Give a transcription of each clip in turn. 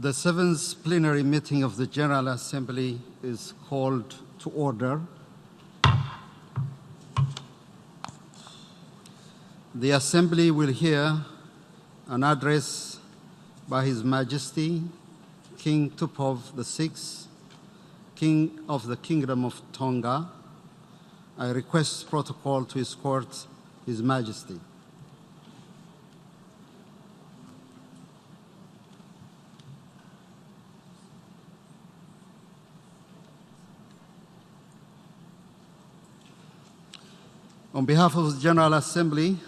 The seventh plenary meeting of the General Assembly is called to order. The Assembly will hear an address by His Majesty King Tupou VI, King of the Kingdom of Tonga. I request protocol to escort His Majesty. On behalf of the General Assembly,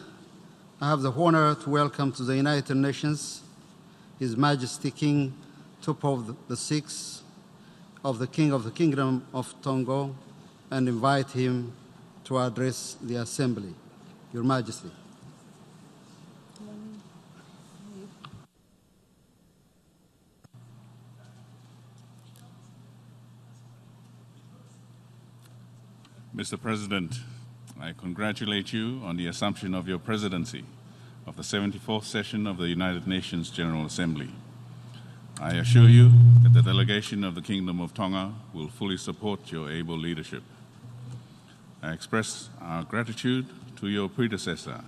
I have the honor to welcome to the United Nations His Majesty King Tupou VI of the Kingdom of Tonga and invite him to address the Assembly. Your Majesty. Mr. President, I congratulate you on the assumption of your presidency of the 74th session of the United Nations General Assembly. I assure you that the delegation of the Kingdom of Tonga will fully support your able leadership. I express our gratitude to your predecessor,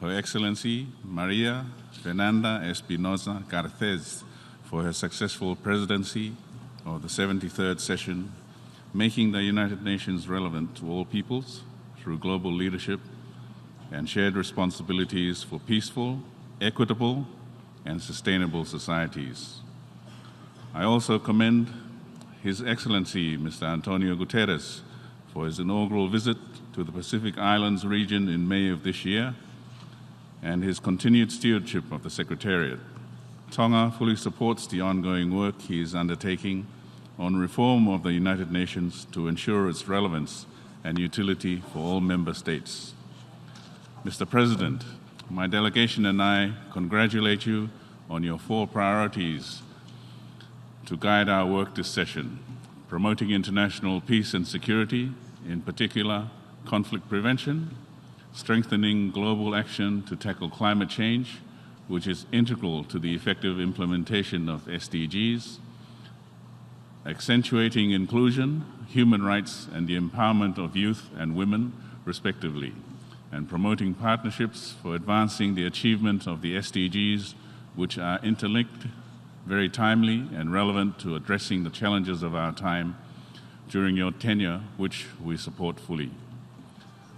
Her Excellency Maria Fernanda Espinosa Garcés, for her successful presidency of the 73rd session, making the United Nations relevant to all peoples through global leadership and shared responsibilities for peaceful, equitable, and sustainable societies. I also commend His Excellency Mr. Antonio Guterres for his inaugural visit to the Pacific Islands region in May of this year and his continued stewardship of the Secretariat. Tonga fully supports the ongoing work he is undertaking on reform of the United Nations to ensure its relevance and utility for all member states. Mr. President, my delegation and I congratulate you on your 4 priorities to guide our work this session: promoting international peace and security, in particular conflict prevention, strengthening global action to tackle climate change, which is integral to the effective implementation of SDGs, accentuating inclusion, human rights, and the empowerment of youth and women, respectively, and promoting partnerships for advancing the achievement of the SDGs, which are interlinked, very timely, and relevant to addressing the challenges of our time during your tenure, which we support fully.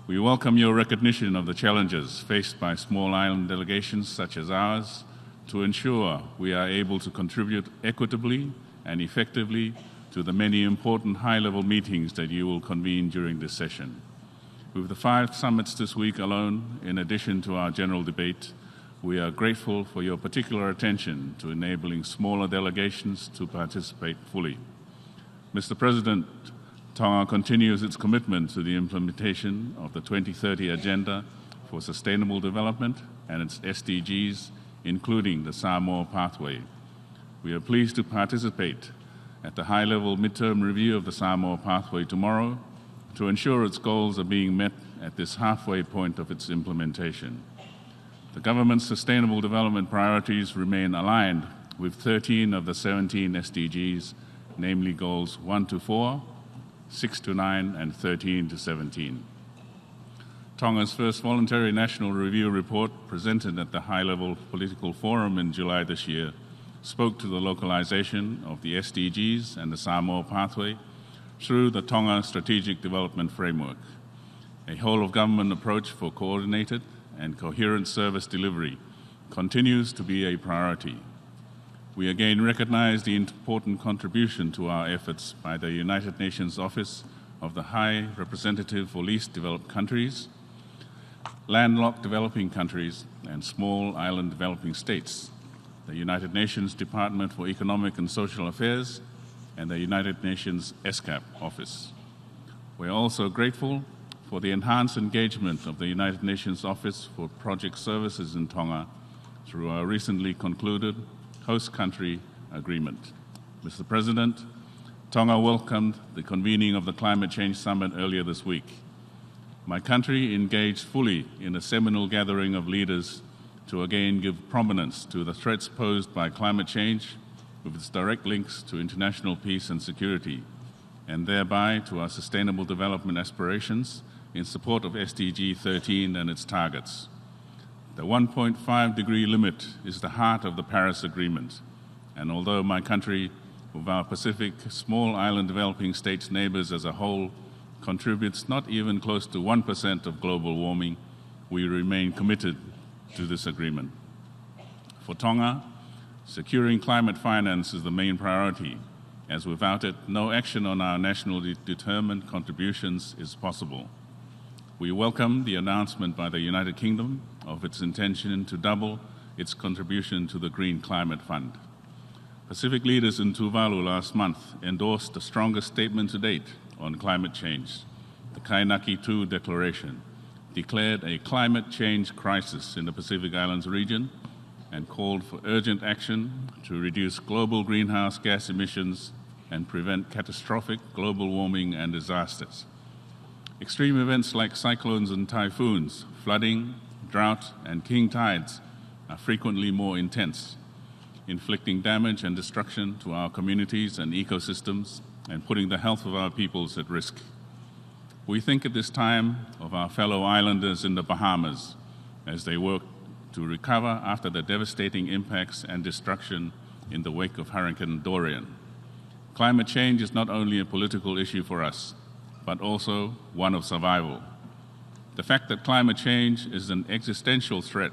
We welcome your recognition of the challenges faced by small island delegations such as ours to ensure we are able to contribute equitably and effectively to the many important high-level meetings that you will convene during this session. With the 5 summits this week alone, in addition to our general debate, we are grateful for your particular attention to enabling smaller delegations to participate fully. Mr. President, Tonga continues its commitment to the implementation of the 2030 Agenda for Sustainable Development and its SDGs, including the Samoa Pathway. We are pleased to participate at the high-level midterm review of the Samoa Pathway tomorrow to ensure its goals are being met at this halfway point of its implementation. The government's sustainable development priorities remain aligned with 13 of the 17 SDGs, namely goals 1 to 4, 6 to 9, and 13 to 17. Tonga's first voluntary national review report, presented at the high-level political forum in July this year, spoke to the localization of the SDGs and the Samoa Pathway through the Tonga Strategic Development Framework. A whole-of-government approach for coordinated and coherent service delivery continues to be a priority. We again recognize the important contribution to our efforts by the United Nations Office of the High Representative for Least Developed Countries, landlocked developing countries, and small island developing states, the United Nations Department for Economic and Social Affairs, and the United Nations ESCAP Office. We are also grateful for the enhanced engagement of the United Nations Office for Project Services in Tonga through our recently concluded host country agreement. Mr. President, Tonga welcomed the convening of the Climate Change Summit earlier this week. My country engaged fully in a seminal gathering of leaders to again give prominence to the threats posed by climate change with its direct links to international peace and security, and thereby to our sustainable development aspirations in support of SDG 13 and its targets. The 1.5-degree limit is the heart of the Paris Agreement, and although my country, with our Pacific small island developing states neighbors as a whole, contributes not even close to 1% of global warming, we remain committed to this agreement. For Tonga, securing climate finance is the main priority, as without it, no action on our nationally determined contributions is possible. We welcome the announcement by the United Kingdom of its intention to double its contribution to the Green Climate Fund. Pacific leaders in Tuvalu last month endorsed the strongest statement to date on climate change. The Kainaki II Declaration declared a climate change crisis in the Pacific Islands region and called for urgent action to reduce global greenhouse gas emissions and prevent catastrophic global warming and disasters. Extreme events like cyclones and typhoons, flooding, drought, and king tides are frequently more intense, inflicting damage and destruction to our communities and ecosystems and putting the health of our peoples at risk. We think at this time of our fellow islanders in the Bahamas as they work to recover after the devastating impacts and destruction in the wake of Hurricane Dorian. Climate change is not only a political issue for us, but also one of survival. The fact that climate change is an existential threat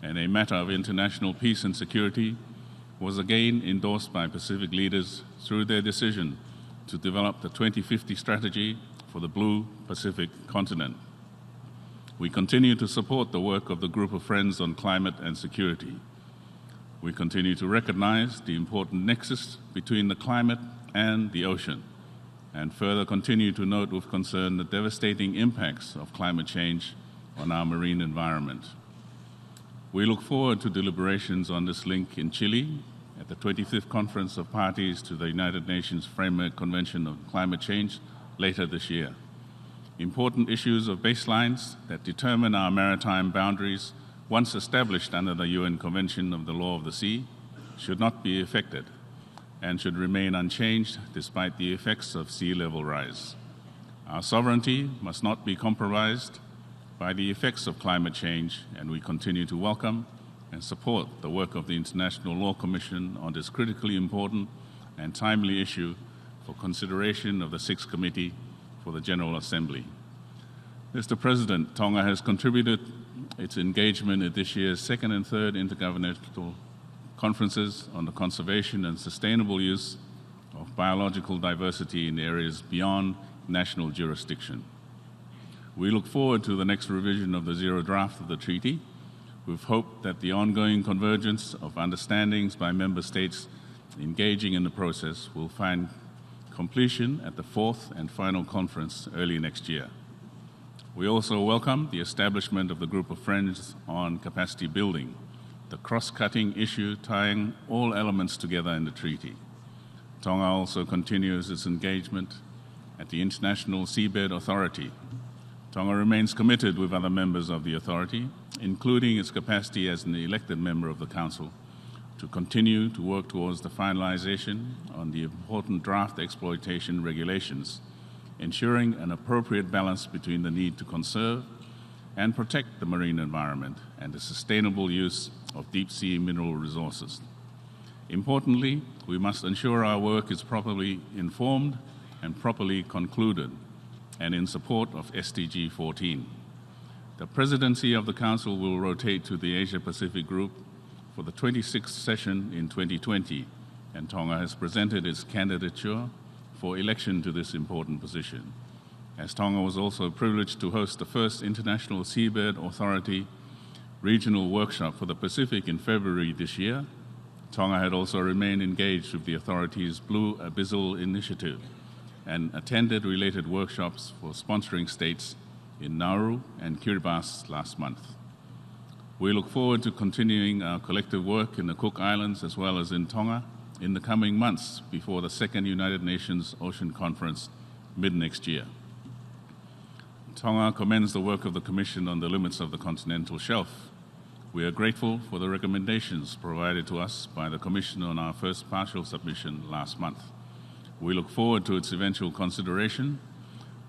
and a matter of international peace and security was again endorsed by Pacific leaders through their decision to develop the 2050 strategy for the Blue Pacific continent. We continue to support the work of the Group of Friends on Climate and Security. We continue to recognize the important nexus between the climate and the ocean, and further continue to note with concern the devastating impacts of climate change on our marine environment. We look forward to deliberations on this link in Chile at the 25th Conference of Parties to the United Nations Framework Convention on Climate Change later this year. Important issues of baselines that determine our maritime boundaries, once established under the UN Convention of the Law of the Sea, should not be affected and should remain unchanged despite the effects of sea level rise. Our sovereignty must not be compromised by the effects of climate change, and we continue to welcome and support the work of the International Law Commission on this critically important and timely issue for consideration of the Sixth Committee for the General Assembly. Mr. President, Tonga has contributed its engagement at this year's second and third intergovernmental conferences on the conservation and sustainable use of biological diversity in areas beyond national jurisdiction. We look forward to the next revision of the Zero Draft of the treaty, with hope that the ongoing convergence of understandings by member states engaging in the process will find completion at the fourth and final conference early next year. We also welcome the establishment of the Group of Friends on Capacity Building, the cross-cutting issue tying all elements together in the treaty. Tonga also continues its engagement at the International Seabed Authority. Tonga remains committed with other members of the authority, including its capacity as an elected member of the Council, to continue to work towards the finalization on the important draft exploitation regulations, ensuring an appropriate balance between the need to conserve and protect the marine environment and the sustainable use of deep-sea mineral resources. Importantly, we must ensure our work is properly informed and properly concluded, and in support of SDG 14. The presidency of the Council will rotate to the Asia-Pacific Group for the 26th session in 2020, and Tonga has presented its candidature for election to this important position. As Tonga was also privileged to host the first International Seabed Authority regional workshop for the Pacific in February this year, Tonga had also remained engaged with the authority's Blue Abyssal Initiative and attended related workshops for sponsoring states in Nauru and Kiribati last month. We look forward to continuing our collective work in the Cook Islands as well as in Tonga in the coming months before the second United Nations Ocean Conference mid-next year. Tonga commends the work of the Commission on the Limits of the Continental Shelf. We are grateful for the recommendations provided to us by the Commission on our first partial submission last month. We look forward to its eventual consideration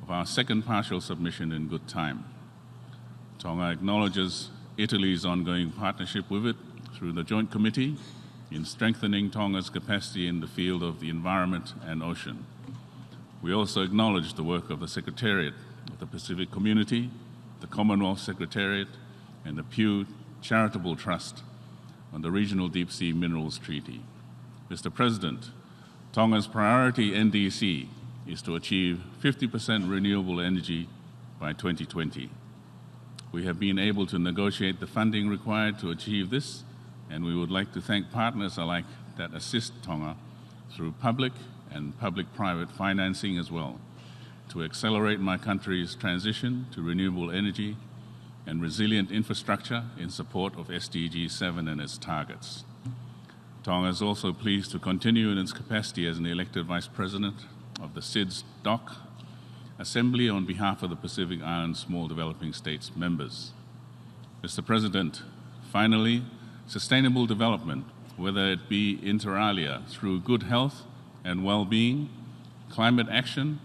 of our second partial submission in good time. Tonga acknowledges Italy's ongoing partnership with it through the Joint Committee in strengthening Tonga's capacity in the field of the environment and ocean. We also acknowledge the work of the Secretariat of the Pacific Community, the Commonwealth Secretariat, and the Pew Charitable Trust on the Regional Deep Sea Minerals Treaty. Mr. President, Tonga's priority NDC is to achieve 50% renewable energy by 2020. We have been able to negotiate the funding required to achieve this, and we would like to thank partners alike that assist Tonga through public and public-private financing as well, to accelerate my country's transition to renewable energy and resilient infrastructure in support of SDG 7 and its targets. Tonga is also pleased to continue in its capacity as an elected Vice President of the SIDS DOC Assembly on behalf of the Pacific Island Small Developing States members. Mr. President, finally, sustainable development, whether it be inter alia through good health and well-being, climate action,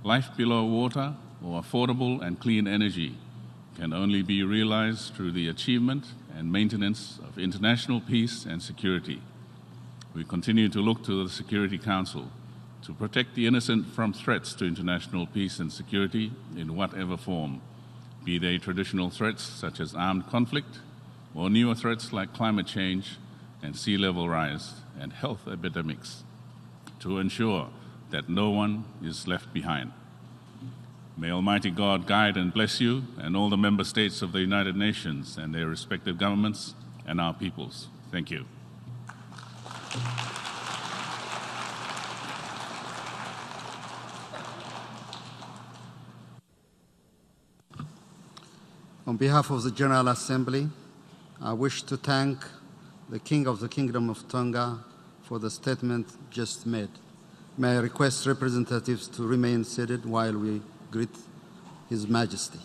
life below water, or affordable and clean energy, can only be realized through the achievement and maintenance of international peace and security. We continue to look to the Security Council to protect the innocent from threats to international peace and security in whatever form, be they traditional threats such as armed conflict, or newer threats like climate change and sea level rise and health epidemics, to ensure that no one is left behind. May Almighty God guide and bless you and all the member states of the United Nations and their respective governments and our peoples. Thank you. On behalf of the General Assembly, I wish to thank the King of the Kingdom of Tonga for the statement just made. May I request representatives to remain seated while we greet His Majesty.